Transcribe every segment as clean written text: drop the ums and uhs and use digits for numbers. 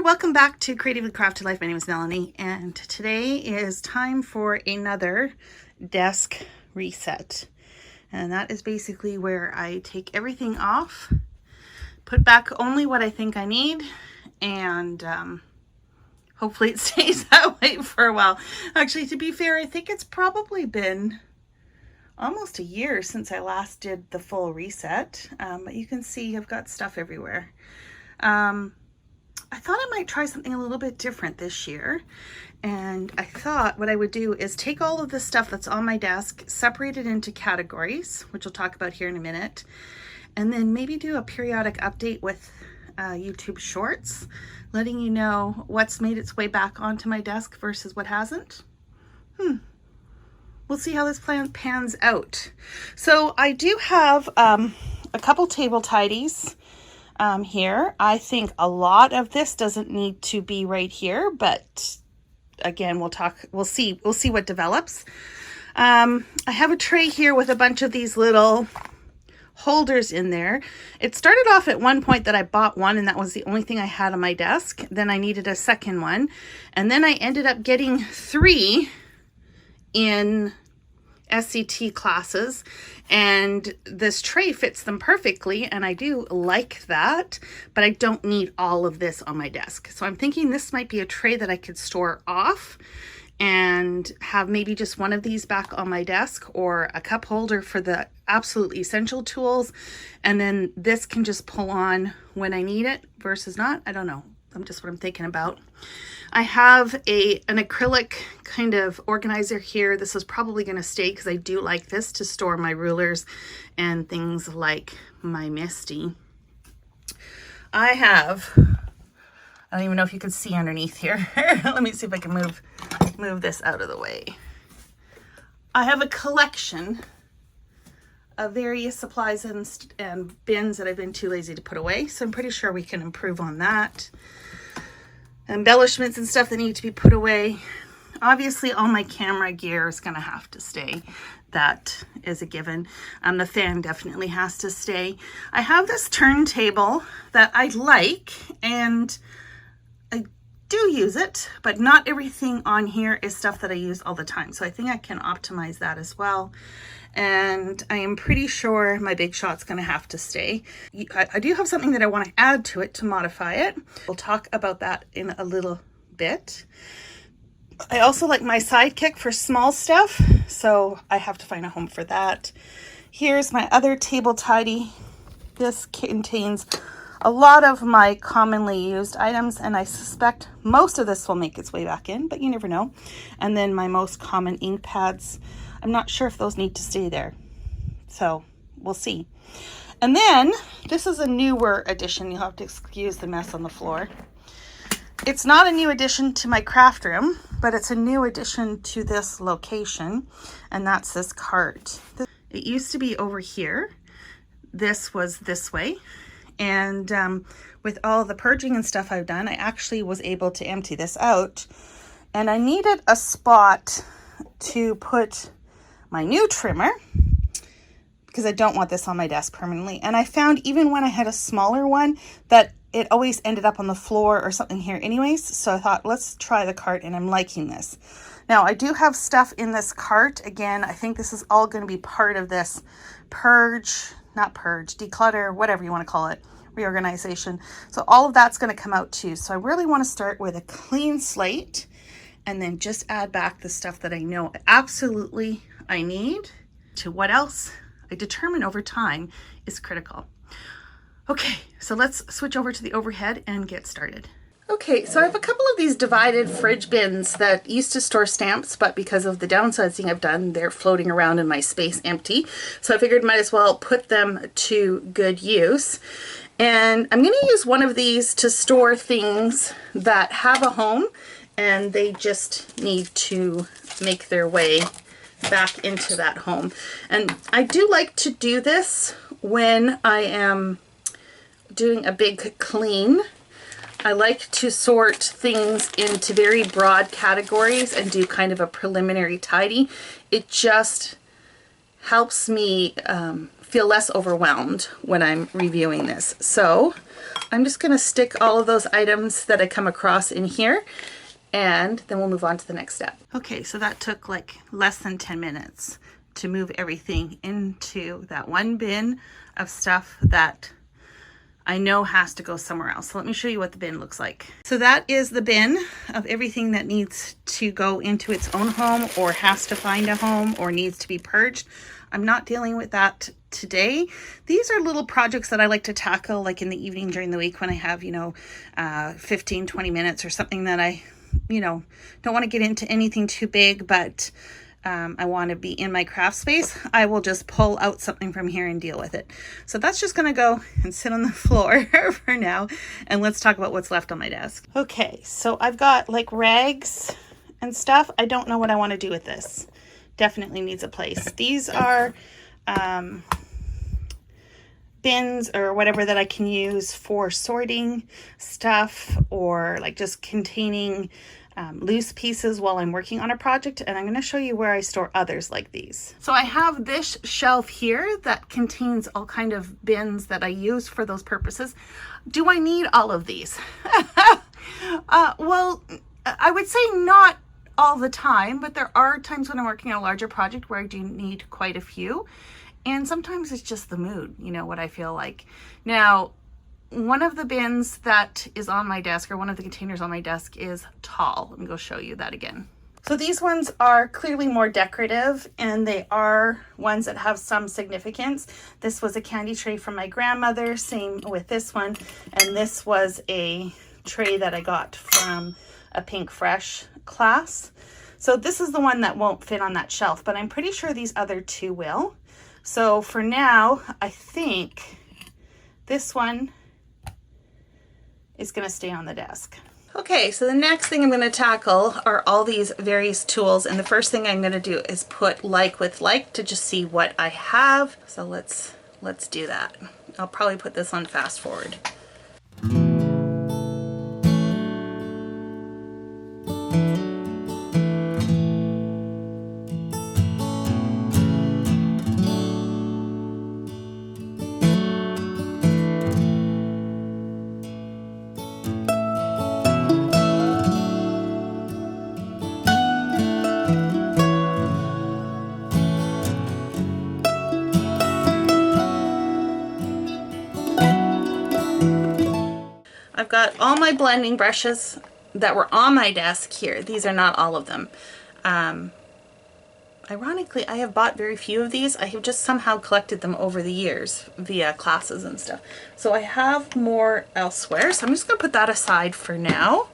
welcome back to Creatively Crafted Life. My name is Melanie, and today is time for another desk reset. And that is basically where I take everything off, put back only what I think I need, and hopefully it stays that way for a while. Actually, to be fair, I think it's probably been almost a year since I last did the full reset, but you can see I've got stuff everywhere. I thought I might try something a little bit different this year, and I thought what I would do is take all of the stuff that's on my desk, separate it into categories, which we'll talk about here in a minute, and then maybe do a periodic update with YouTube Shorts, letting you know what's made its way back onto my desk versus what hasn't. We'll see how this plan pans out. So I do have a couple table tidies here. I think a lot of this doesn't need to be right here, but again, we'll see what develops. I have a tray here with a bunch of these little holders in there. It started off at one point that I bought one and that was the only thing I had on my desk. Then I needed a second one. And then I ended up getting 3 in SCT classes, and this tray fits them perfectly, and I do like that, but I don't need all of this on my desk. So I'm thinking this might be a tray that I could store off and have maybe just one of these back on my desk, or a cup holder for the absolutely essential tools, and then this can just pull on when I need it versus not. I don't know. I'm just what I'm thinking about. I have an acrylic kind of organizer here. This is probably going to stay because I do like this to store my rulers and things like my MISTI. I don't even know if you can see underneath here. Let me see if I can move this out of the way. I have a collection of various supplies and bins that I've been too lazy to put away. So I'm pretty sure we can improve on that. Embellishments and stuff that need to be put away. Obviously, all my camera gear is going to have to stay. That is a given. The fan definitely has to stay. I have this turntable that I like, and I do use it, but not everything on here is stuff that I use all the time. So I think I can optimize that as well. And I am pretty sure my Big Shot's going to have to stay. I do have something that I want to add to it to modify it. We'll talk about that in a little bit. I also like my sidekick for small stuff, so I have to find a home for that. Here's my other table tidy. This contains a lot of my commonly used items, and I suspect most of this will make its way back in, but you never know. And then my most common ink pads. I'm not sure if those need to stay there, so we'll see. And then this is a newer addition. You'll have to excuse the mess on the floor. It's not a new addition to my craft room, but it's a new addition to this location, and that's this cart. It used to be over here. This was this way, and with all the purging and stuff I've done, I actually was able to empty this out, and I needed a spot to put my new trimmer because I don't want this on my desk permanently. And I found even when I had a smaller one that it always ended up on the floor or something here anyways. So I thought, let's try the cart, and I'm liking this. Now I do have stuff in this cart. Again, I think this is all going to be part of this declutter, whatever you want to call it, reorganization. So all of that's going to come out too. So I really want to start with a clean slate and then just add back the stuff that I know absolutely I need to what else I determine over time is critical. Okay, so let's switch over to the overhead and get started. Okay, so I have a couple of these divided fridge bins that used to store stamps, but because of the downsizing I've done, they're floating around in my space empty. So I figured might as well put them to good use. And I'm going to use one of these to store things that have a home and they just need to make their way back into that home. And I do like to do this when I am doing a big clean. I like to sort things into very broad categories and do kind of a preliminary tidy. It just helps me feel less overwhelmed when I'm reviewing this. So I'm just going to stick all of those items that I come across in here, and then we'll move on to the next step. Okay, so that took like less than 10 minutes to move everything into that one bin of stuff that I know has to go somewhere else. So let me show you what the bin looks like. So that is the bin of everything that needs to go into its own home or has to find a home or needs to be purged. I'm not dealing with that today. These are little projects that I like to tackle like in the evening during the week when I have, 15, 20 minutes or something that I, don't want to get into anything too big, but I want to be in my craft space. I will just pull out something from here and deal with it. So that's just going to go and sit on the floor for now. And let's talk about what's left on my desk. Okay, so I've got like rags and stuff. I don't know what I want to do with this. Definitely needs a place. These are bins or whatever that I can use for sorting stuff or like just containing loose pieces while I'm working on a project, and I'm going to show you where I store others like these. So I have this shelf here that contains all kind of bins that I use for those purposes. Do I need all of these? Well, I would say not all the time, but there are times when I'm working on a larger project where I do need quite a few, and sometimes it's just the mood, what I feel like. Now, one of the bins that is on my desk, or one of the containers on my desk, is tall. Let me go show you that again. So these ones are clearly more decorative, and they are ones that have some significance. This was a candy tray from my grandmother, same with this one, and this was a tray that I got from a Pink Fresh class. So this is the one that won't fit on that shelf, but I'm pretty sure these other two will. So for now, I think this one is going to stay on the desk. Okay, so the next thing I'm going to tackle are all these various tools, and the first thing I'm going to do is put like with like to just see what I have. So let's do that. I'll probably put this on fast forward. I've got all my blending brushes that were on my desk here. These are not all of them. Ironically, I have bought very few of these. I have just somehow collected them over the years via classes and stuff. So I have more elsewhere. So I'm just going to put that aside for now.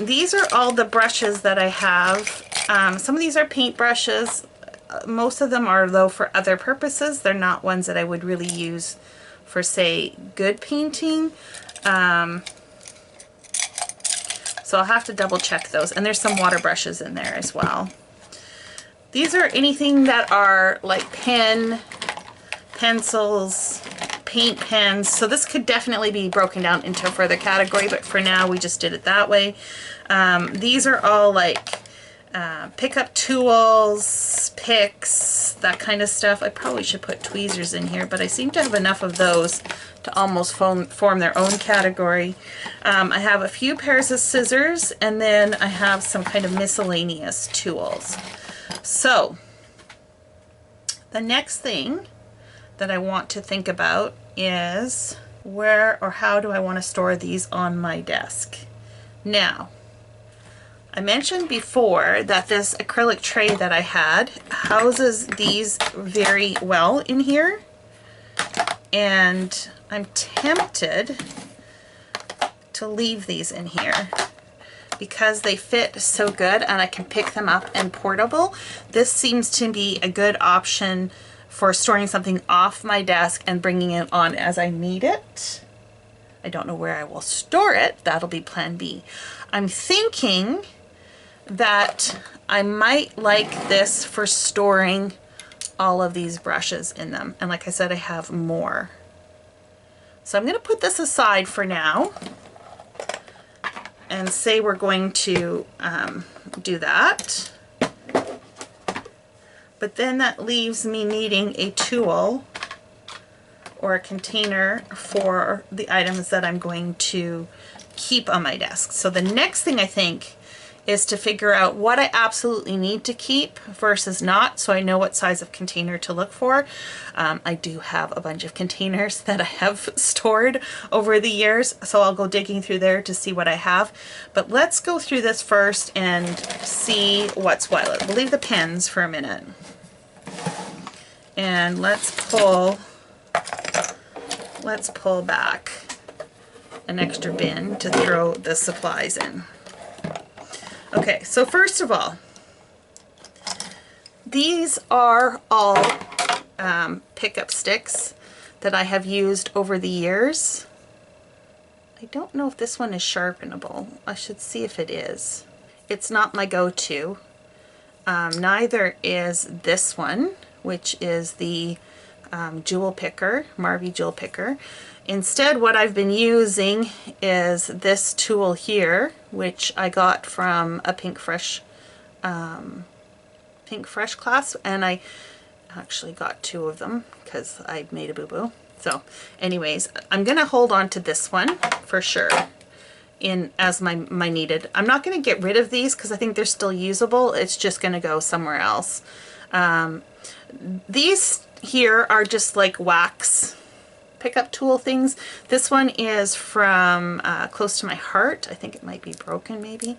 These are all the brushes that I have. Some of these are paint brushes. Most of them are, though, for other purposes. They're not ones that I would really use for, say, good painting. So I'll have to double check those. And there's some water brushes in there as well. These are anything that are like pencils, paint pens. So this could definitely be broken down into a further category, but for now we just did it that way. These are all like pickup tools, picks, that kind of stuff. I probably should put tweezers in here, but I seem to have enough of those to almost form their own category. I have a few pairs of scissors, and then I have some kind of miscellaneous tools. So the next thing that I want to think about is where or how do I want to store these on my desk. Now, I mentioned before that this acrylic tray that I had houses these very well in here, and I'm tempted to leave these in here because they fit so good and I can pick them up and portable. This seems to be a good option for storing something off my desk and bringing it on as I need it. I don't know where I will store it. That'll be plan B. I'm thinking that I might like this for storing all of these brushes in them. And like I said, I have more. So I'm going to put this aside for now and say we're going to do that. But then that leaves me needing a tool or a container for the items that I'm going to keep on my desk. So the next thing I think is to figure out what I absolutely need to keep versus not, so I know what size of container to look for. I do have a bunch of containers that I have stored over the years, so I'll go digging through there to see what I have. But let's go through this first and see what's what. We'll leave the pens for a minute. And let's pull back an extra bin to throw the supplies in. Okay, so first of all, these are all pickup sticks that I have used over the years. I don't know if this one is sharpenable. I should see if it is. It's not my go-to. Neither is this one, which is the jewel picker, Marvy jewel picker. Instead, what I've been using is this tool here, which I got from a Pink Fresh class, and I actually got 2 of them because I made a boo-boo. So anyways, I'm gonna hold on to this one for sure as my needed. I'm not gonna get rid of these because I think they're still usable. It's just gonna go somewhere else. These here are just like wax pickup tool things. This one is from Close to My Heart. I think it might be broken maybe.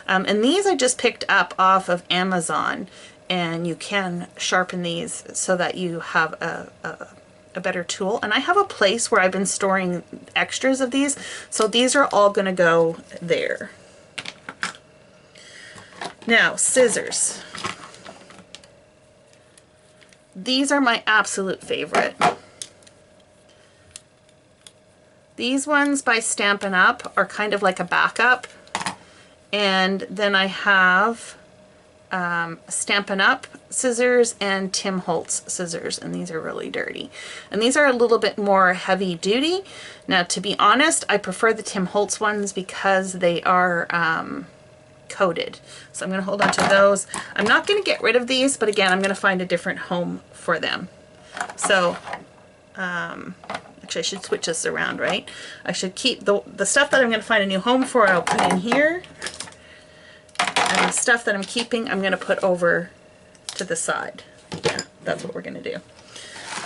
And these I just picked up off of Amazon, and you can sharpen these so that you have a better tool. And I have a place where I've been storing extras of these, so these are all gonna go there. Now, scissors. These are my absolute favorite. These ones by Stampin' Up! Are kind of like a backup. And then I have Stampin' Up! Scissors and Tim Holtz scissors, and these are really dirty. And these are a little bit more heavy duty. Now, to be honest, I prefer the Tim Holtz ones because they are coated. So I'm going to hold on to those. I'm not going to get rid of these, but again, I'm going to find a different home for them. So, actually I should switch this around, right? I should keep the stuff that I'm going to find a new home for, I'll put in here. And the stuff that I'm keeping, I'm going to put over to the side. Yeah, that's what we're going to do.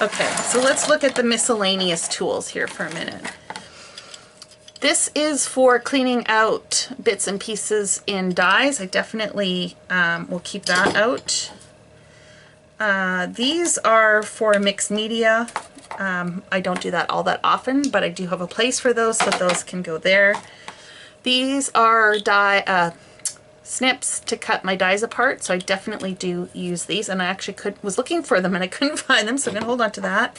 Okay, so let's look at the miscellaneous tools here for a minute. This is for cleaning out bits and pieces in dies. I definitely will keep that out. These are for mixed media. I don't do that all that often, but I do have a place for those, so those can go there. These are snips to cut my dies apart, so I definitely do use these, and I actually was looking for them and I couldn't find them, so I'm going to hold on to that.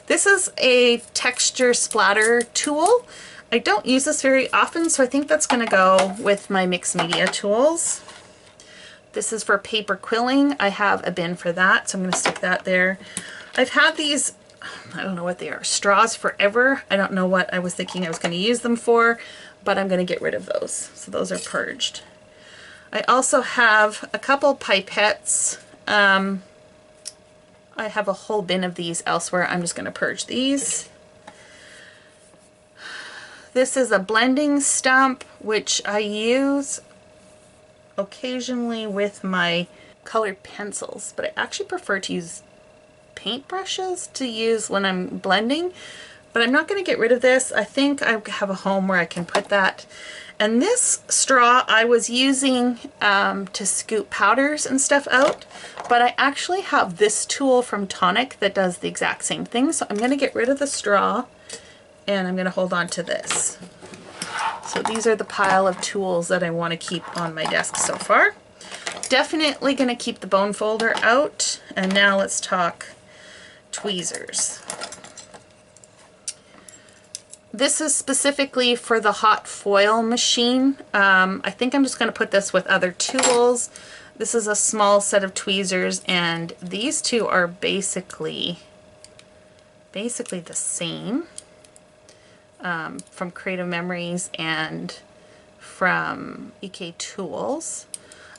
This is a texture splatter tool. I don't use this very often, so I think that's going to go with my mixed media tools. This is for paper quilling. I have a bin for that, so I'm going to stick that there. I've had these, I don't know what they are, straws forever. I don't know what I was thinking I was going to use them for, but I'm going to get rid of those. So those are purged. I also have a couple pipettes. I have a whole bin of these elsewhere. I'm just going to purge these. This is a blending stump, which I use occasionally with my colored pencils, but I actually prefer to use paintbrushes to use when I'm blending. But I'm not going to get rid of this. I think I have a home where I can put that. And this straw I was using to scoop powders and stuff out, but I actually have this tool from Tonic that does the exact same thing. So I'm going to get rid of the straw, and I'm going to hold on to this. So these are the pile of tools that I want to keep on my desk so far. Definitely going to keep the bone folder out. And now let's talk tweezers. This is specifically for the hot foil machine. I think I'm just going to put this with other tools. This is a small set of tweezers, and these two are basically the same. From Creative Memories and from EK Tools.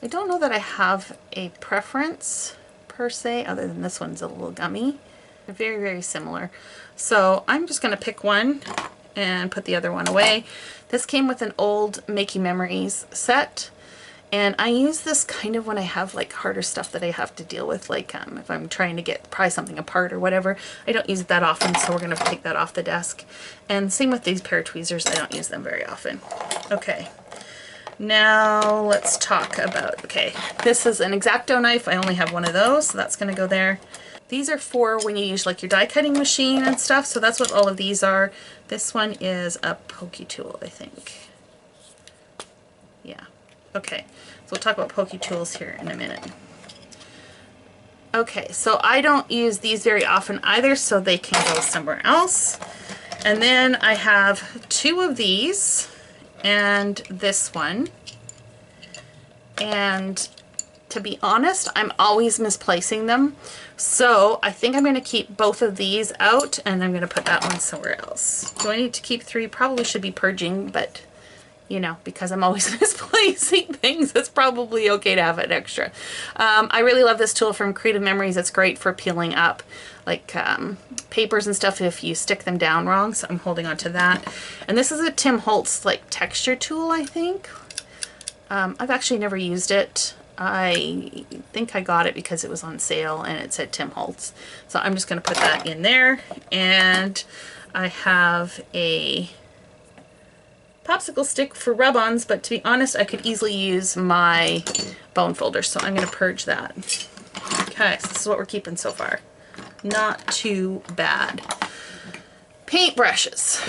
I don't know that I have a preference per se, other than this one's a little gummy. They're very, very similar. So I'm just gonna pick one and put the other one away. This came with an old Making Memories set, and I use this kind of when I have like harder stuff that I have to deal with, like if I'm trying to pry something apart or whatever. I don't use it that often, so we're gonna take that off the desk. And same with these pair of tweezers, I don't use them very often. Okay, now let's talk about, okay, this is an X-Acto knife. I only have one of those, so that's gonna go there. These are for when you use like your die cutting machine and stuff, so that's what all of these are. This one is a pokey tool, I think. Yeah, okay. So we'll talk about pokey tools here in a minute. Okay, so I don't use these very often either, so they can go somewhere else. And then I have two of these and this one. And to be honest, I'm always misplacing them. So I think I'm going to keep both of these out, and I'm going to put that one somewhere else. Do I need to keep three? Probably should be purging, but you know, because I'm always misplacing things, it's probably okay to have an extra. I really love this tool from Creative Memories. It's great for peeling up like papers and stuff if you stick them down wrong, so I'm holding on to that. And this is a Tim Holtz like texture tool, I think. I've actually never used it. I think I got it because it was on sale and it said Tim Holtz. So I'm just going to put that in there. And I have a popsicle stick for rub-ons, but to be honest, I could easily use my bone folder, so I'm going to purge that. Okay, so this is what we're keeping so far. Not too bad. Paintbrushes.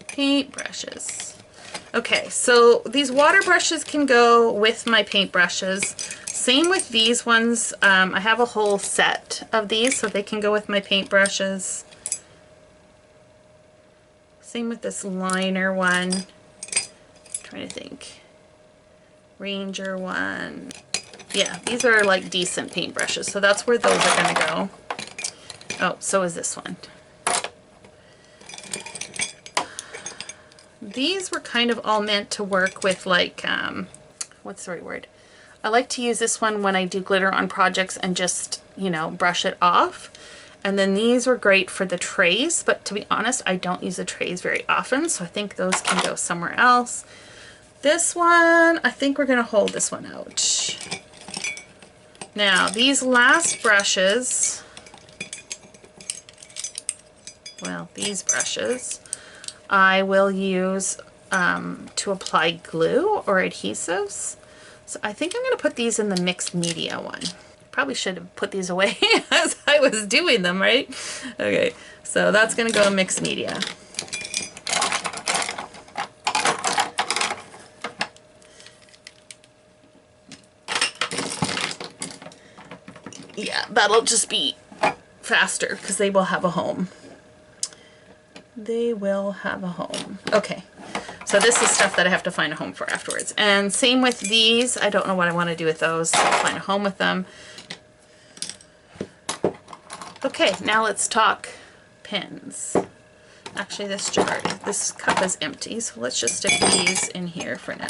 Paintbrushes. Okay, so these water brushes can go with my paintbrushes. Same with these ones. I have a whole set of these, so they can go with my paintbrushes. Same with this liner one. Trying to think. Ranger one. Yeah, these are like decent paintbrushes, so that's where those are going to go. Oh, so is this one. These were kind of all meant to work with like, what's the right word? I like to use this one when I do glitter on projects and just, you know, brush it off. And then these were great for the trays, but to be honest, I don't use the trays very often, so I think those can go somewhere else. This one, I think we're going to hold this one out. Now, these last brushes, well, these brushes, I will use to apply glue or adhesives. So I think I'm going to put these in the mixed media one. Probably should have put these away as I was doing them, right? Okay, so that's going to go in mixed media. Yeah, that'll just be faster because they will have a home. They will have a home. Okay, so this is stuff that I have to find a home for afterwards. And same with these. I don't know what I want to do with those, so I'll find a home with them. Okay, now let's talk pens. Actually, this cup is empty, so let's just stick these in here for now.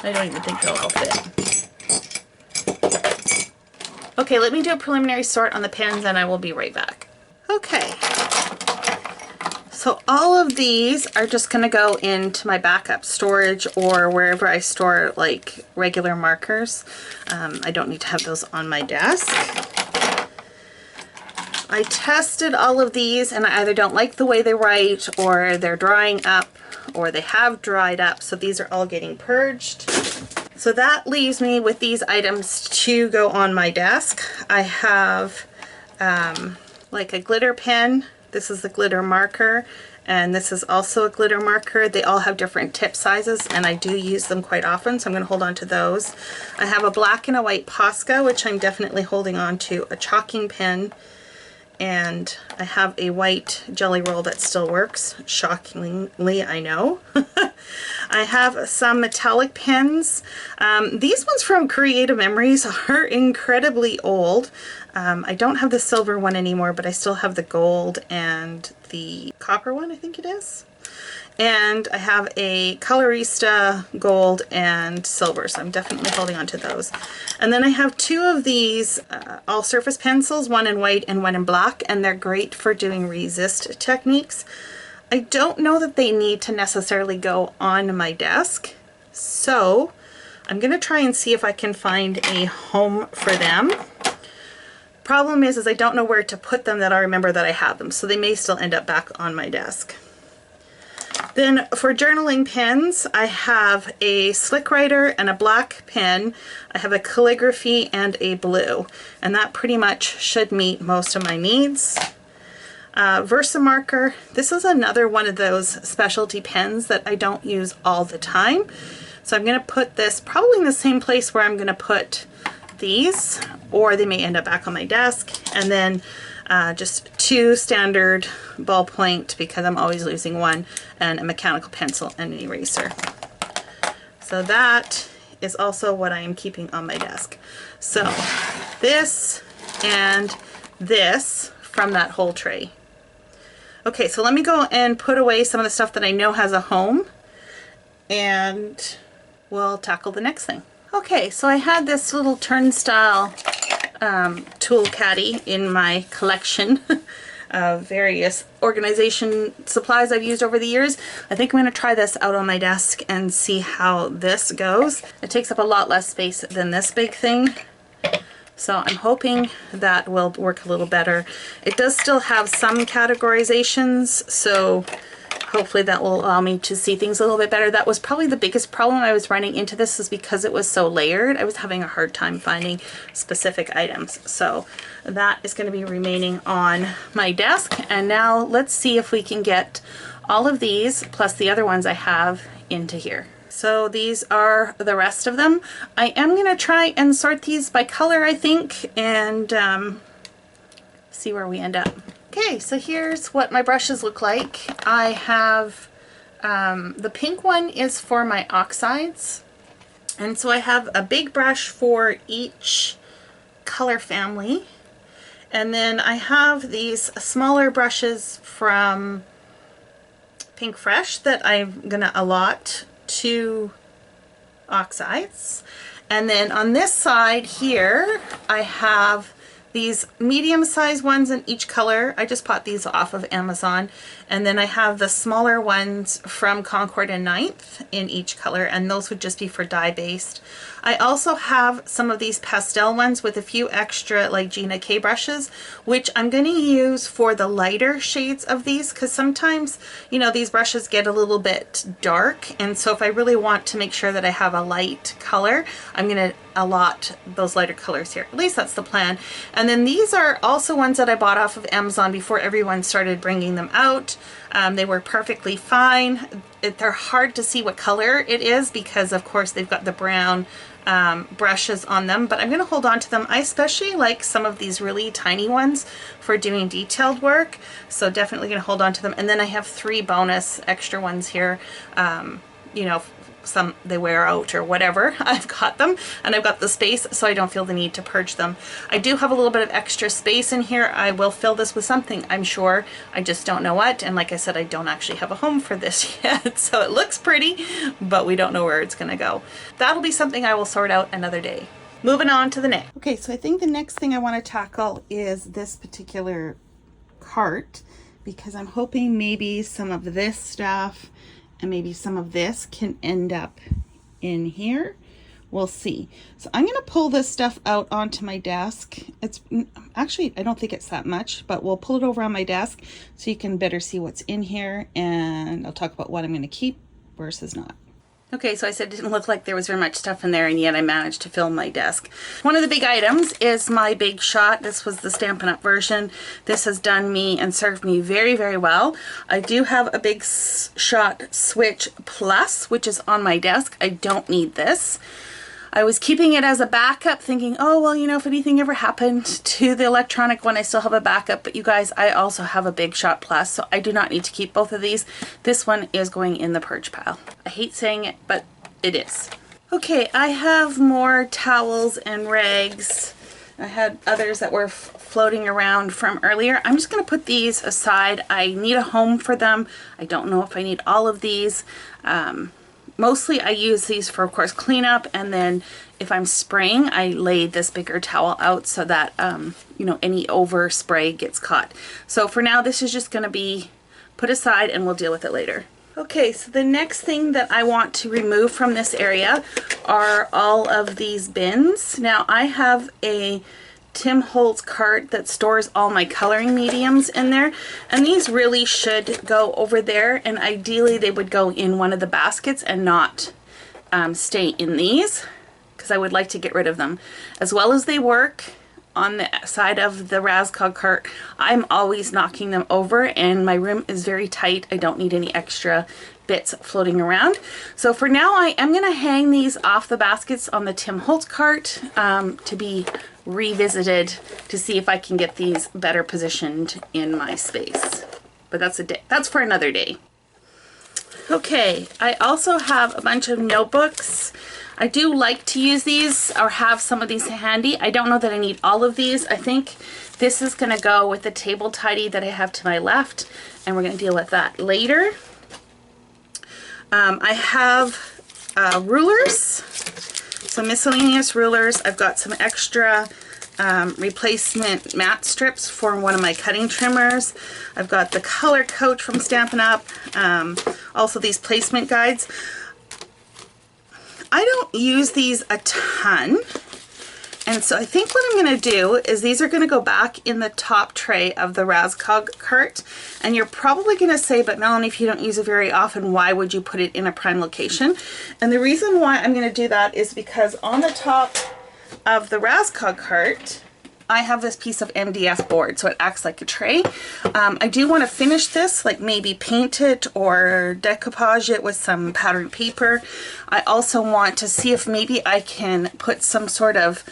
I don't even think they'll all fit. Okay, let me do a preliminary sort on the pens and I will be right back. Okay, so all of these are just going to go into my backup storage or wherever I store like regular markers. I don't need to have those on my desk. I tested all of these and I either don't like the way they write or they're drying up or they have dried up, so these are all getting purged. So that leaves me with these items to go on my desk. I have like a glitter pen. This is the glitter marker, and this is also a glitter marker. They all have different tip sizes, and I do use them quite often, so I'm going to hold on to those. I have a black and a white Posca, which I'm definitely holding on to, a chalking pen, and I have a white jelly roll that still works. Shockingly, I know. I have some metallic pens. These ones from Creative Memories are incredibly old. I don't have the silver one anymore, but I still have the gold and the copper one, I think it is. And I have a Colorista gold and silver, so I'm definitely holding on to those. And then I have two of these all-surface pencils, one in white and one in black, and they're great for doing resist techniques. I don't know that they need to necessarily go on my desk, so I'm going to try and see if I can find a home for them. Problem is I don't know where to put them that I remember that I have them, so they may still end up back on my desk. Then for journaling pens, I have a slick writer and a black pen. I have a calligraphy and a blue, and that pretty much should meet most of my needs. Versamarker, this is another one of those specialty pens that I don't use all the time. So I'm going to put this probably in the same place where I'm going to put these, or they may end up back on my desk. And then just two standard ballpoint, because I'm always losing one, and a mechanical pencil and an eraser. So that is also what I am keeping on my desk. So this and this from that whole tray. Okay, so let me go and put away some of the stuff that I know has a home, and we'll tackle the next thing. Okay, so I had this little turnstile tool caddy in my collection of various organization supplies I've used over the years. I think I'm going to try this out on my desk and see how this goes. It takes up a lot less space than this big thing, so I'm hoping that will work a little better. It does still have some categorizations, so hopefully that will allow me to see things a little bit better. That was probably the biggest problem I was running into this, is because it was so layered. I was having a hard time finding specific items. So that is going to be remaining on my desk. And now let's see if we can get all of these, plus the other ones I have, into here. So these are the rest of them. I am going to try and sort these by color, I think, and see where we end up. Okay, so here's what my brushes look like. I have, the pink one is for my oxides. And so I have a big brush for each color family. And then I have these smaller brushes from Pink Fresh that I'm gonna allot to oxides. And then on this side here, I have these medium-sized ones in each color. I just bought these off of Amazon. And then I have the smaller ones from Concord and Ninth in each color, and those would just be for dye-based. I also have some of these pastel ones with a few extra like Gina K brushes, which I'm going to use for the lighter shades of these, because sometimes, you know, these brushes get a little bit dark, and so if I really want to make sure that I have a light color, I'm going to allot those lighter colors here. At least that's the plan. And then these are also ones that I bought off of Amazon before everyone started bringing them out. They were perfectly fine. They're hard to see what color it is because of course they've got the brown brushes on them, but I'm going to hold on to them. I especially like some of these really tiny ones for doing detailed work, so definitely going to hold on to them. And then I have 3 bonus extra ones here. You know, some they wear out or whatever. I've got them, and I've got the space, so I don't feel the need to purge them. I do have a little bit of extra space in here. I will fill this with something, I'm sure. I just don't know what, and like I said, I don't actually have a home for this yet. So it looks pretty, but we don't know where it's gonna go. That'll be something I will sort out another day. Moving on to the next. Okay, so I think the next thing I want to tackle is this particular cart, because I'm hoping maybe some of this stuff and maybe some of this can end up in here. We'll see. So I'm going to pull this stuff out onto my desk. It's actually, I don't think it's that much, but we'll pull it over on my desk so you can better see what's in here, and I'll talk about what I'm going to keep versus not. Okay, so I said it didn't look like there was very much stuff in there, and yet I managed to fill my desk. One of the big items is my Big Shot. This was the Stampin' Up! Version. This has done me and served me very, very well. I do have a Big Shot Switch Plus, which is on my desk. I don't need this. I was keeping it as a backup, thinking, oh, well, you know, if anything ever happened to the electronic one, I still have a backup. But you guys, I also have a Big Shot Plus, so I do not need to keep both of these. This one is going in the purge pile. I hate saying it, but it is. Okay, I have more towels and rags. I had others that were floating around from earlier. I'm just going to put these aside. I need a home for them. I don't know if I need all of these. Mostly I use these for, of course, cleanup, and then if I'm spraying, I lay this bigger towel out so that, you know, any overspray gets caught. So for now, this is just going to be put aside and we'll deal with it later. Okay, so the next thing that I want to remove from this area are all of these bins. Now I have a Tim Holtz cart that stores all my coloring mediums in there, and these really should go over there, and ideally they would go in one of the baskets and not stay in these, because I would like to get rid of them. As well as they work on the side of the Raskog cart, I'm always knocking them over, and my room is very tight. I don't need any extra bits floating around. So for now, I am going to hang these off the baskets on the Tim Holtz cart to be revisited to see if I can get these better positioned in my space. But that's for another day. Okay, I also have a bunch of notebooks. I do like to use these or have some of these handy. I don't know that I need all of these. I think this is going to go with the table tidy that I have to my left, and we're going to deal with that later. I have rulers, some miscellaneous rulers. I've got some extra replacement mat strips for one of my cutting trimmers. I've got the color coach from Stampin' Up. Also these placement guides. I don't use these a ton, and so I think what I'm going to do is these are going to go back in the top tray of the Raskog cart. And you're probably going to say, but Melanie, if you don't use it very often, why would you put it in a prime location? And the reason why I'm going to do that is because on the top of the Raskog cart, I have this piece of MDF board, so it acts like a tray. I do want to finish this, like maybe paint it or decoupage it with some patterned paper. I also want to see if maybe I can put some sort of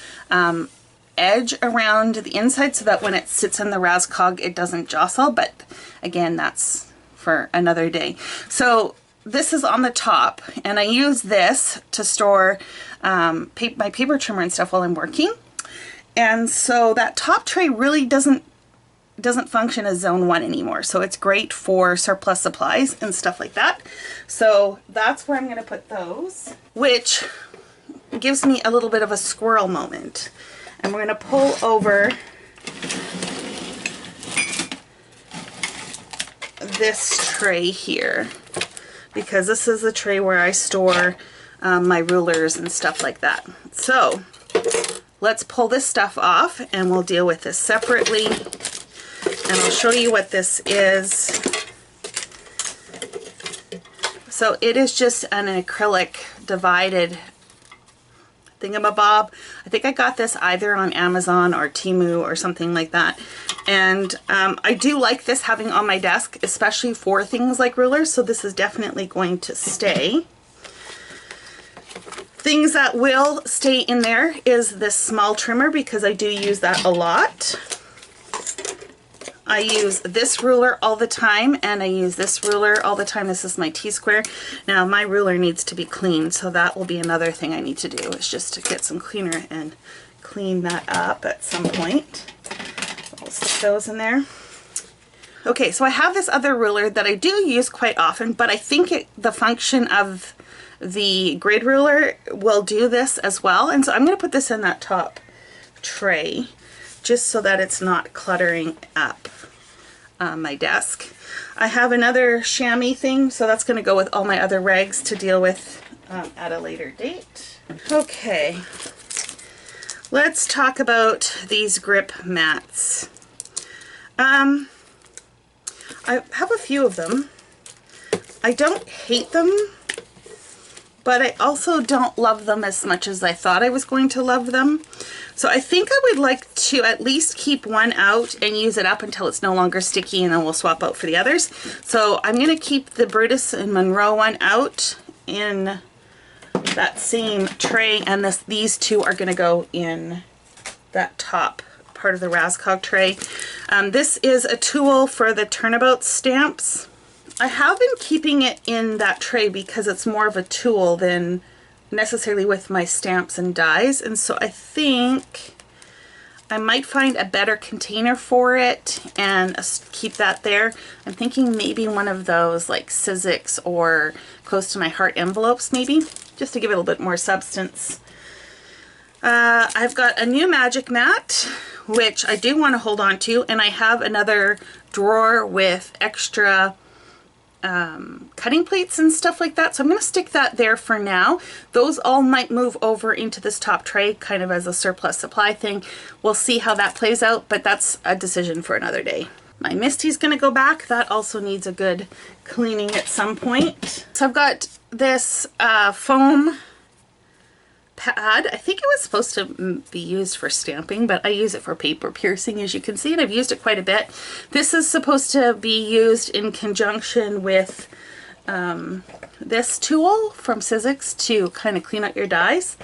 edge around the inside so that when it sits in the Raskog it doesn't jostle, but again, that's for another day. So this is on the top, and I use this to store my paper trimmer and stuff while I'm working. And so that top tray really doesn't function as zone 1 anymore. So it's great for surplus supplies and stuff like that. So that's where I'm going to put those, which gives me a little bit of a squirrel moment. And we're going to pull over this tray here, because this is the tray where I store my rulers and stuff like that. So let's pull this stuff off and we'll deal with this separately. And I'll show you what this is. So it is just an acrylic divided thingamabob. I think I got this either on Amazon or Temu or something like that. And I do like this having on my desk, especially for things like rulers. So this is definitely going to stay. Things that will stay in there is this small trimmer, because I do use that a lot. I use this ruler all the time, and I use this ruler all the time. This is my T-square. Now my ruler needs to be clean, so that will be another thing I need to do, is just to get some cleaner and clean that up at some point. I'll stick those in there. Okay, so I have this other ruler that I do use quite often, but I think the function of the grid ruler will do this as well. And so I'm going to put this in that top tray just so that it's not cluttering up my desk. I have another chamois thing, so that's going to go with all my other rags to deal with at a later date. Okay, let's talk about these grip mats. I have a few of them. I don't hate them, but I also don't love them as much as I thought I was going to love them. So I think I would like to at least keep one out and use it up until it's no longer sticky, and then we'll swap out for the others. So I'm going to keep the Brutus and Monroe one out in that same tray, and these two are going to go in that top part of the Raskog tray. This is a tool for the turnabout stamps. I have been keeping it in that tray because it's more of a tool than necessarily with my stamps and dies, and so I think I might find a better container for it and keep that there. I'm thinking maybe one of those like Sizzix or Close to My Heart envelopes maybe, just to give it a little bit more substance. I've got a new magic mat, which I do want to hold on to, and I have another drawer with extra cutting plates and stuff like that, so I'm going to stick that there for now. Those all might move over into this top tray kind of as a surplus supply thing. We'll see how that plays out, but that's a decision for another day. My Misty's going to go back. That also needs a good cleaning at some point. So I've got this foam pad. I think it was supposed to be used for stamping, but I use it for paper piercing, as you can see, and I've used it quite a bit. This is supposed to be used in conjunction with this tool from Sizzix to kind of clean out your dies.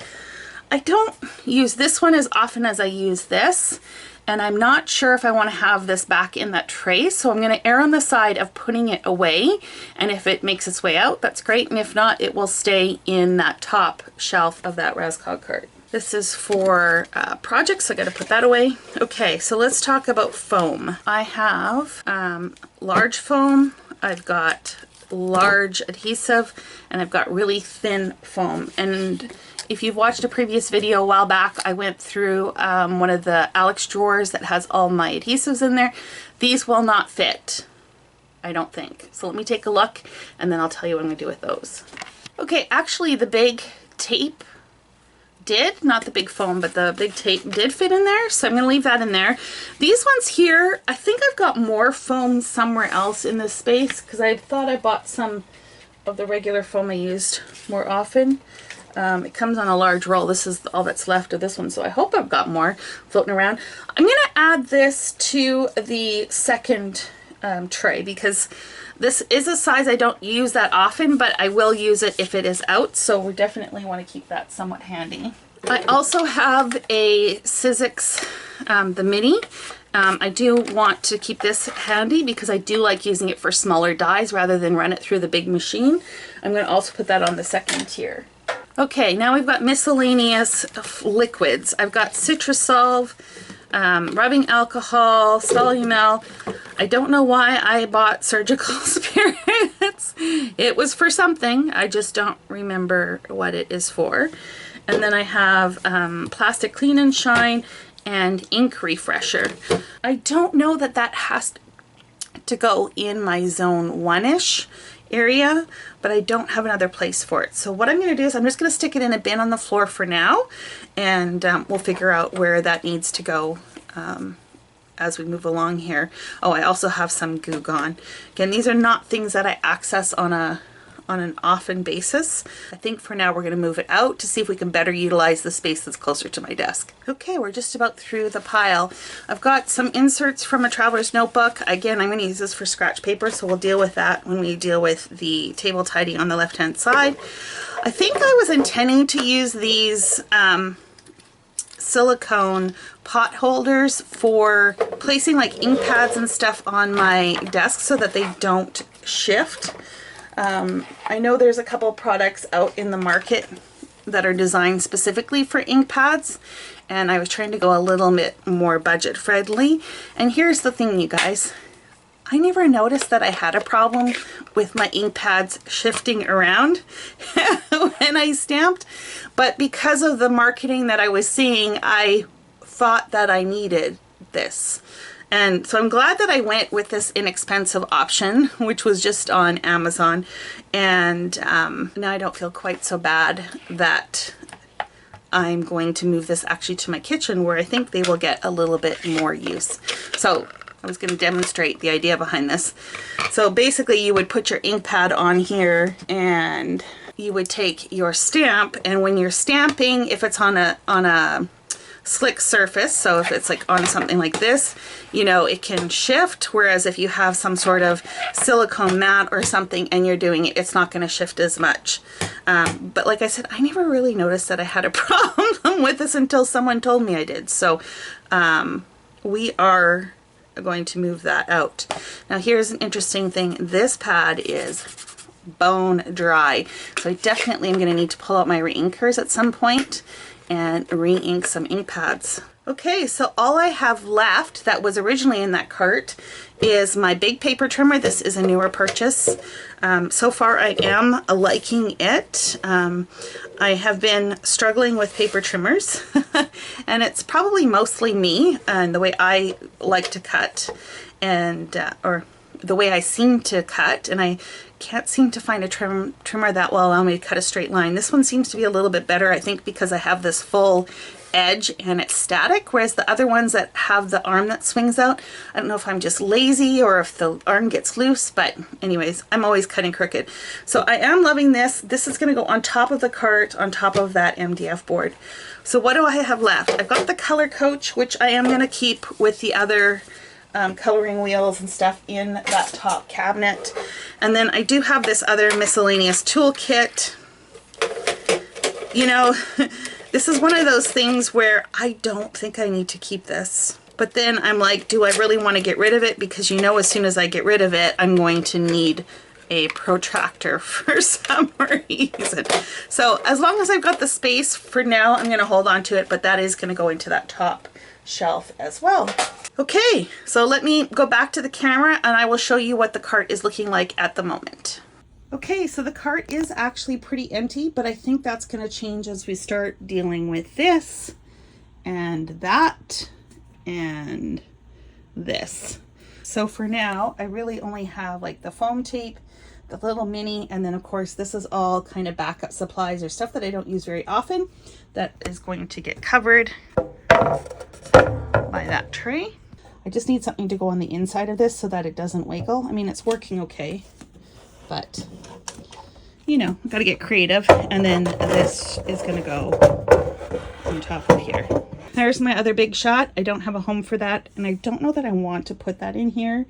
I don't use this one as often as I use this, and I'm not sure if I want to have this back in that tray, so I'm going to err on the side of putting it away, and if it makes its way out, that's great, and if not, it will stay in that top shelf of that Raskog cart. This is for projects, so I got to put that away. Okay, so let's talk about foam. I have large foam, I've got large adhesive, and I've got really thin foam. And if you've watched a previous video a while back, I went through one of the Alex drawers that has all my adhesives in there. These will not fit, I don't think. So let me take a look and then I'll tell you what I'm going to do with those. Okay, actually the big tape did, not the big foam, but the big tape did fit in there, so I'm going to leave that in there. These ones here, I think I've got more foam somewhere else in this space because I thought I bought some of the regular foam I used more often. It comes on a large roll. This is all that's left of this one, so I hope I've got more floating around. I'm going to add this to the second tray because this is a size I don't use that often, but I will use it if it is out, so we definitely want to keep that somewhat handy. I also have a Sizzix, the mini. I do want to keep this handy because I do like using it for smaller dies rather than run it through the big machine. I'm going to also put that on the second tier. Okay, now we've got miscellaneous liquids. I've got Citrusolve, rubbing alcohol, Solumel. I don't know why I bought surgical spirits. It was for something. I just don't remember what it is for. And then I have plastic clean and shine and ink refresher. I don't know that that has to go in my zone 1-ish area, but I don't have another place for it. So what I'm going to do is I'm just going to stick it in a bin on the floor for now, and we'll figure out where that needs to go as we move along here. Oh, I also have some Goo Gone. Again, these are not things that I access on an often basis. I think for now we're going to move it out to see if we can better utilize the space that's closer to my desk. Okay, we're just about through the pile. I've got some inserts from a traveler's notebook. Again, I'm going to use this for scratch paper, so we'll deal with that when we deal with the table tidy on the left hand side. I think I was intending to use these silicone pot holders for placing like ink pads and stuff on my desk so that they don't shift. I know there's a couple products out in the market that are designed specifically for ink pads, and I was trying to go a little bit more budget friendly. And here's the thing, you guys, I never noticed that I had a problem with my ink pads shifting around when I stamped, but because of the marketing that I was seeing, I thought that I needed this. And so I'm glad that I went with this inexpensive option, which was just on Amazon. And now I don't feel quite so bad that I'm going to move this actually to my kitchen, where I think they will get a little bit more use. So I was going to demonstrate the idea behind this. So basically you would put your ink pad on here and you would take your stamp, and when you're stamping, if it's on a slick surface, so if it's like on something like this, you know, it can shift, whereas if you have some sort of silicone mat or something and you're doing it, it's not going to shift as much. But like I said, I never really noticed that I had a problem with this until someone told me I did. So we are going to move that out. Now here's an interesting thing. This pad is bone dry, so I definitely am going to need to pull out my reinkers at some point and re-ink some ink pads. Okay, so all I have left that was originally in that cart is my big paper trimmer. This is a newer purchase. So far I am liking it. I have been struggling with paper trimmers and it's probably mostly me and the way I like to cut and or the way I seem to cut, and I can't seem to find a trimmer that will allow me to cut a straight line. This one seems to be a little bit better, I think, because I have this full edge and it's static, whereas the other ones that have the arm that swings out, I don't know if I'm just lazy or if the arm gets loose, but anyways, I'm always cutting crooked. So I am loving this. This is going to go on top of the cart, on top of that MDF board. So what do I have left? I've got the color coach, which I am going to keep with the other coloring wheels and stuff in that top cabinet. And then I do have this other miscellaneous toolkit. You know, this is one of those things where I don't think I need to keep this. But then I'm like, do I really want to get rid of it? Because you know, as soon as I get rid of it, I'm going to need a protractor for some reason. So as long as I've got the space for now, I'm going to hold on to it, but that is going to go into that top shelf as well. Okay, so let me go back to the camera and I will show you what the cart is looking like at the moment. Okay, so the cart is actually pretty empty, but I think that's going to change as we start dealing with this and that and this. So for now, I really only have like the foam tape, the little mini, and then of course this is all kind of backup supplies or stuff that I don't use very often that is going to get covered by that tray. I just need something to go on the inside of this so that it doesn't wiggle. I mean, it's working okay, but you know, I've got to get creative. And then this is going to go on top of here. There's my other big shot. I don't have a home for that, and I don't know that I want to put that in here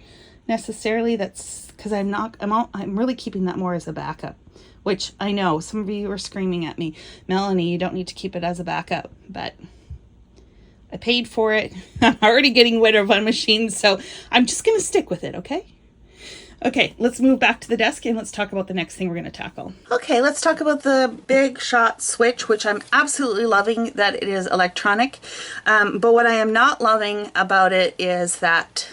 necessarily. That's because I'm really keeping that more as a backup, which I know some of you are screaming at me, Melanie, you don't need to keep it as a backup, but I paid for it. I'm already getting rid of one machine, so I'm just going to stick with it, okay? Okay, let's move back to the desk and let's talk about the next thing we're going to tackle. Okay, let's talk about the Big Shot switch, which I'm absolutely loving that it is electronic. But what I am not loving about it is that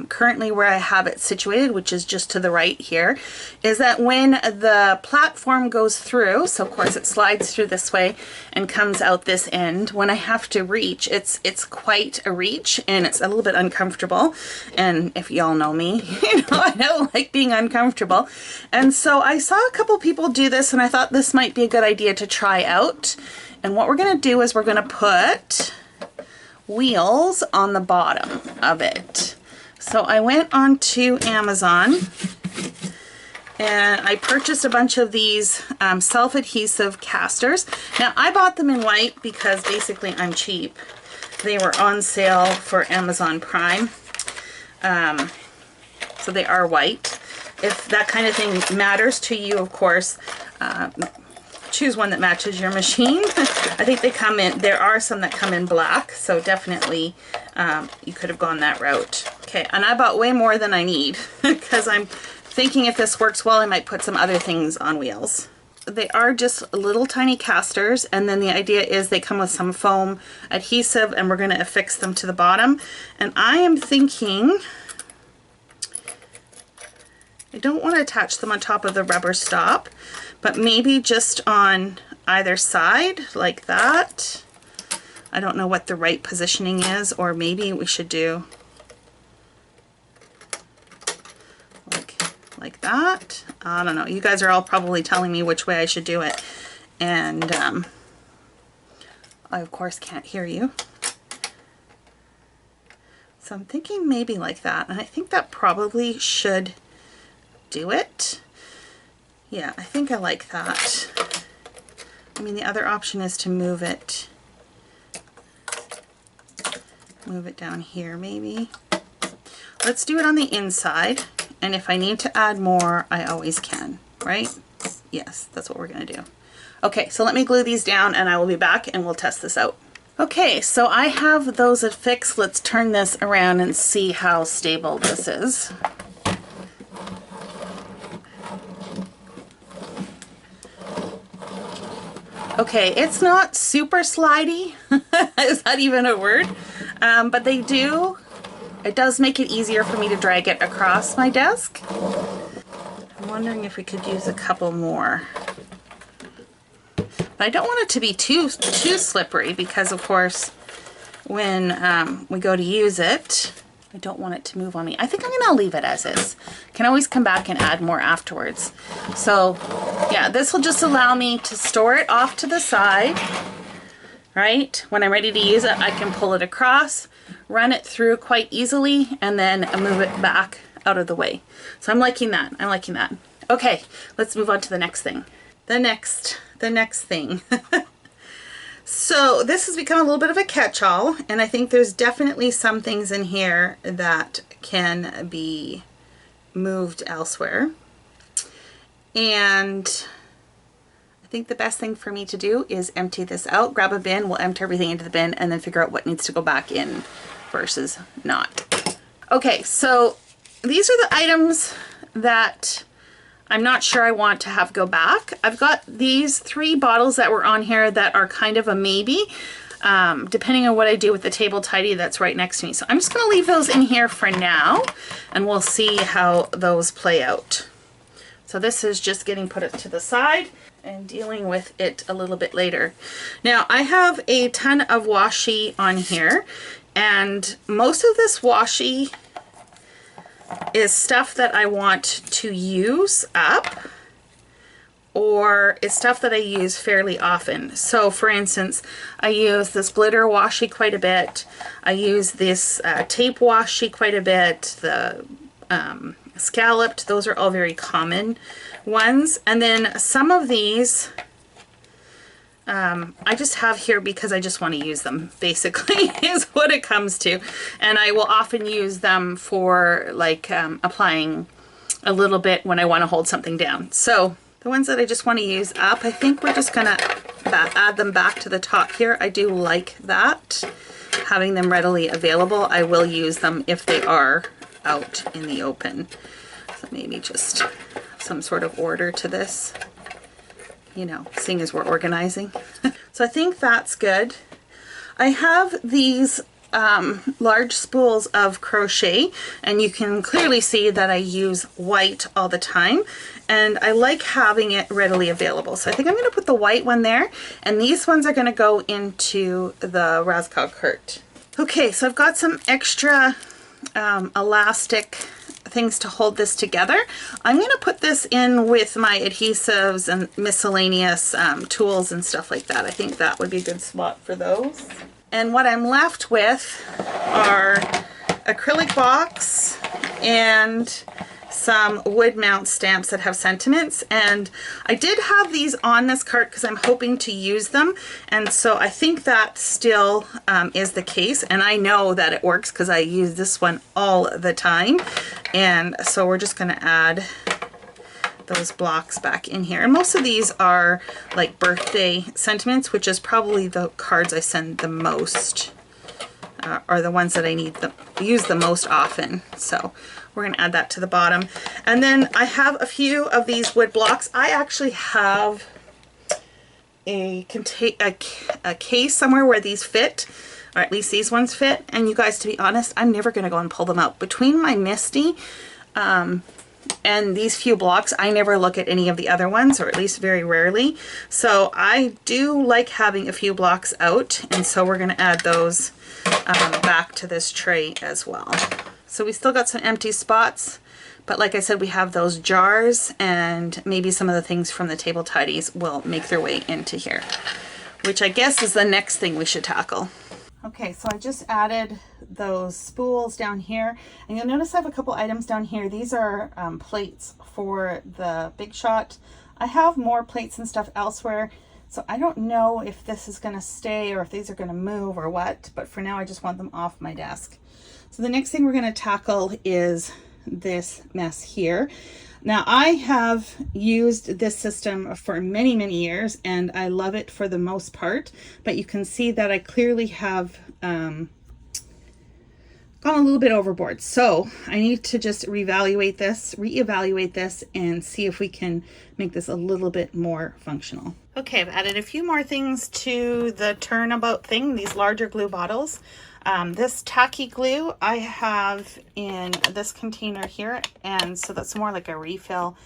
currently where I have it situated, which is just to the right here, is that when the platform goes through, so of course it slides through this way and comes out this end, when I have to reach, it's quite a reach and it's a little bit uncomfortable. And if y'all know me, you know, I don't like being uncomfortable. And so I saw a couple people do this and I thought this might be a good idea to try out. And what we're going to do is we're going to put wheels on the bottom of it. So I went onto Amazon and I purchased a bunch of these self-adhesive casters. Now I bought them in white because basically I'm cheap. They were on sale for Amazon Prime. So they are white. If that kind of thing matters to you, of course, choose one that matches your machine. I think they come in, there are some that come in black, so definitely you could have gone that route. Okay, and I bought way more than I need because I'm thinking if this works well, I might put some other things on wheels. They are just little tiny casters, and then the idea is they come with some foam adhesive and we're going to affix them to the bottom. And I am thinking, I don't want to attach them on top of the rubber stop, but maybe just on either side like that. I don't know what the right positioning is, or maybe we should do like that. I don't know. You guys are all probably telling me which way I should do it. And I of course can't hear you. So I'm thinking maybe like that. And I think that probably should do it. Yeah, I think I like that. I mean, the other option is to move it down here maybe. Let's do it on the inside, and if I need to add more, I always can, right? Yes, that's what we're gonna do. Okay, so let me glue these down and I will be back and we'll test this out. Okay, so I have those affixed. Let's turn this around and see how stable this is. Okay, it's not super slidey, Is that even a word? But they do, it does make it easier for me to drag it across my desk. I'm wondering if we could use a couple more. But I don't want it to be too slippery because, of course, when we go to use it, I don't want it to move on me. I think I'm going to leave it as is. Can always come back and add more afterwards. So, yeah, this will just allow me to store it off to the side, right? When I'm ready to use it, I can pull it across, run it through quite easily, and then move it back out of the way. So I'm liking that. I'm liking that. Okay, let's move on to the next thing. The next thing. So this has become a little bit of a catch-all, and I think there's definitely some things in here that can be moved elsewhere. And I think the best thing for me to do is empty this out, grab a bin, we'll empty everything into the bin, and then figure out what needs to go back in versus not. Okay, so these are the items that I'm not sure I want to have go back. I've got these 3 bottles that were on here that are kind of a maybe, depending on what I do with the table tidy that's right next to me. So I'm just going to leave those in here for now, and we'll see how those play out. So this is just getting put it to the side and dealing with it a little bit later. Now I have a ton of washi on here, and most of this washi is stuff that I want to use up, or it's stuff that I use fairly often. So for instance, I use this glitter washi quite a bit. I use this tape washi quite a bit. The scalloped, those are all very common ones. And then some of these I just have here because I just want to use them, basically, is what it comes to. And I will often use them for like applying a little bit when I want to hold something down. So the ones that I just want to use up, I think we're just going to add them back to the top here. I do like that, having them readily available. I will use them if they are out in the open. So maybe just some sort of order to this, you know, seeing as we're organizing. So I think that's good. I have these large spools of crochet, and you can clearly see that I use white all the time, and I like having it readily available. So I think I'm going to put the white one there, and these ones are going to go into the Raskau Kurt. Okay, so I've got some extra elastic things to hold this together. I'm going to put this in with my adhesives and miscellaneous tools and stuff like that. I think that would be a good spot for those. And what I'm left with are acrylic box and some wood mount stamps that have sentiments, and I did have these on this cart because I'm hoping to use them, and so I think that still is the case, and I know that it works because I use this one all the time. And so we're just going to add those blocks back in here, and most of these are like birthday sentiments, which is probably the cards I send the most, are the ones that I use the most often. So we're going to add that to the bottom. And then I have a few of these wood blocks. I actually have a case somewhere where these fit, or at least these ones fit. And you guys, to be honest, I'm never going to go and pull them out. Between my Misty and these few blocks, I never look at any of the other ones, or at least very rarely. So I do like having a few blocks out, and so we're going to add those back to this tray as well. So we still got some empty spots, but like I said, we have those jars, and maybe some of the things from the table tidies will make their way into here, which I guess is the next thing we should tackle. Okay, so I just added those spools down here, and you'll notice I have a couple items down here. These are plates for the Big Shot. I have more plates and stuff elsewhere, so I don't know if this is going to stay or if these are going to move or what, but for now I just want them off my desk. So the next thing we're going to tackle is this mess here. Now, I have used this system for many, many years, and I love it for the most part, but you can see that I clearly have gone a little bit overboard. So I need to just reevaluate this and see if we can make this a little bit more functional. Okay, I've added a few more things to the turnabout thing, these larger glue bottles. This tacky glue I have in this container here, and so that's more like a refill.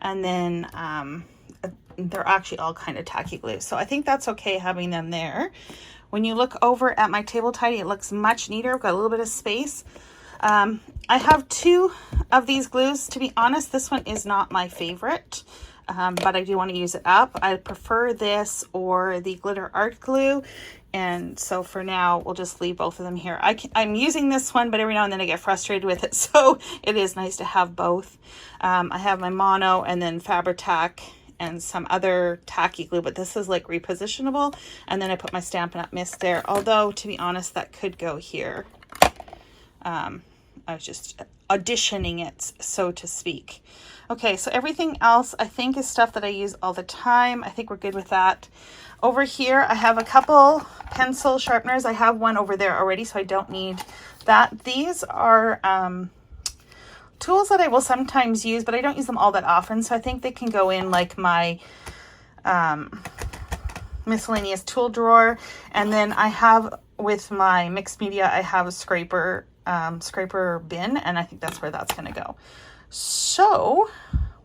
And then they're actually all kind of tacky glue, so I think that's okay having them there. When you look over at my table tidy, it looks much neater. I've got a little bit of space. I have two of these glues. To be honest, this one is not my favorite, but I do want to use it up. I prefer this or the glitter art glue. And so for now, we'll just leave both of them here. I'm using this one, but every now and then I get frustrated with it. So it is nice to have both. I have my mono and then Fabri-Tac and some other tacky glue, but this is like repositionable. And then I put my Stampin' Up! Mist there. Although, to be honest, that could go here. I was just auditioning it, so to speak. Okay, so everything else I think is stuff that I use all the time. I think we're good with that. Over here, I have a couple pencil sharpeners. I have one over there already, so I don't need that. These are tools that I will sometimes use, but I don't use them all that often. So I think they can go in like my miscellaneous tool drawer. And then I have with my mixed media, I have a scraper bin, and I think that's where that's going to go. So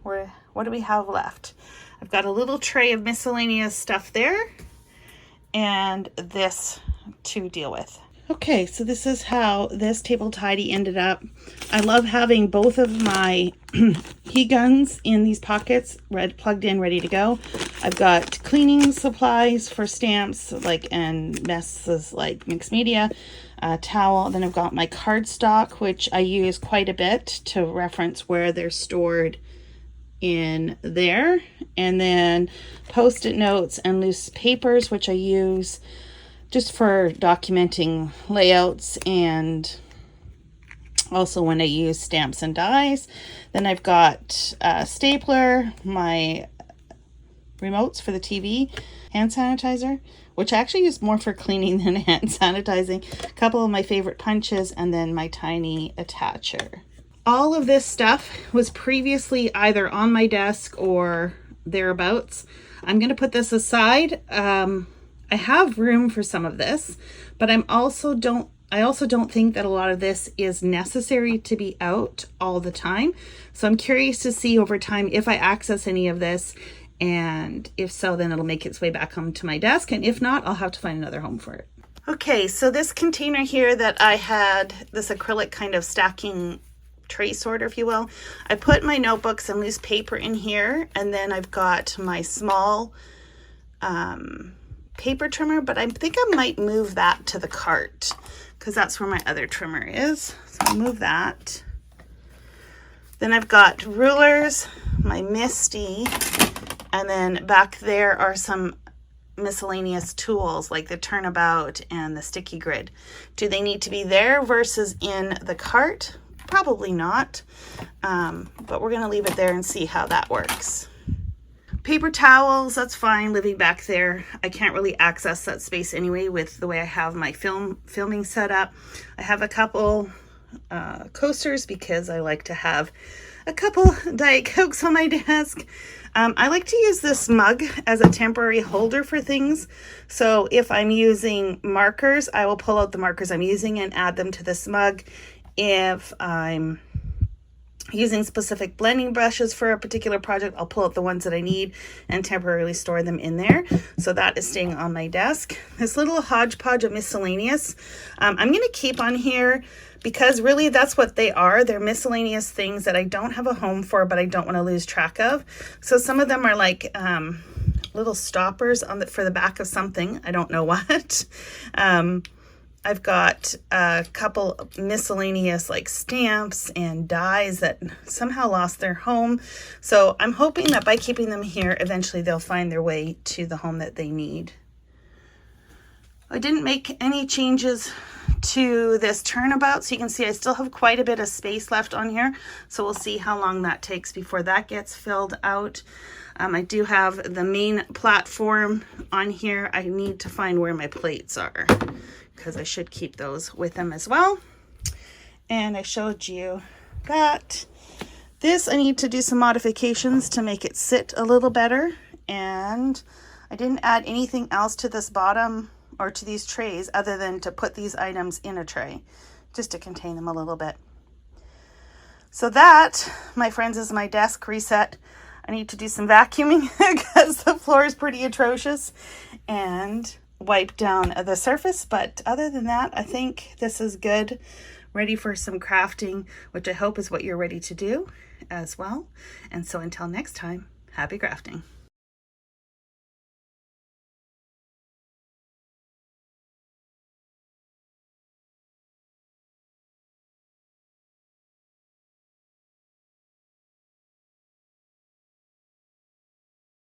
what do we have left? I've got a little tray of miscellaneous stuff there and this to deal with. Okay, so this is how this table tidy ended up. I love having both of my heat guns in these pockets, plugged in, ready to go. I've got cleaning supplies for stamps, and messes like mixed media, towel. Then I've got my cardstock, which I use quite a bit to reference where they're stored in there. And then Post-it notes and loose papers, which I use just for documenting layouts and also when I use stamps and dies. Then I've got a stapler, my remotes for the TV, hand sanitizer, which I actually use more for cleaning than hand sanitizing, a couple of my favorite punches, and then my tiny attacher. All of this stuff was previously either on my desk or thereabouts. I'm going to put this aside. I have room for some of this, but I also don't think that a lot of this is necessary to be out all the time. So I'm curious to see over time if I access any of this, and if so, then it'll make its way back home to my desk. And if not, I'll have to find another home for it. Okay, so this container here that I had, this acrylic kind of stacking tray sorter, if you will, I put my notebooks and loose paper in here, and then I've got my small paper trimmer, but I think I might move that to the cart because that's where my other trimmer is. So I'll move that. Then I've got rulers, my Misty, and then back there are some miscellaneous tools like the turnabout and the sticky grid. Do they need to be there versus in the cart? Probably not, but we're going to leave it there and see how that works. Paper towels, that's fine living back there. I can't really access that space anyway with the way I have my filming set up. I have a couple coasters because I like to have a couple Diet Cokes on my desk. I like to use this mug as a temporary holder for things. So if I'm using markers, I will pull out the markers I'm using and add them to this mug. If I'm using specific blending brushes for a particular project, I'll pull out the ones that I need and temporarily store them in there. So that is staying on my desk. This little hodgepodge of miscellaneous, I'm going to keep on here because really that's what they are. They're miscellaneous things that I don't have a home for, but I don't want to lose track of. So some of them are like little stoppers on for the back of something. I don't know what. I've got a couple miscellaneous like stamps and dies that somehow lost their home. So I'm hoping that by keeping them here, eventually they'll find their way to the home that they need. I didn't make any changes to this turnabout, so you can see I still have quite a bit of space left on here. So we'll see how long that takes before that gets filled out. I do have the main platform on here. I need to find where my plates are, because I should keep those with them as well. and I showed you that. This, I need to do some modifications to make it sit a little better, and I didn't add anything else to this bottom or to these trays other than to put these items in a tray just to contain them a little bit. So that, my friends, is my desk reset. I need to do some vacuuming because the floor is pretty atrocious, and wipe down the surface. But other than that, I think this is good, ready for some crafting, which I hope is what you're ready to do as well. And so until next time, happy crafting.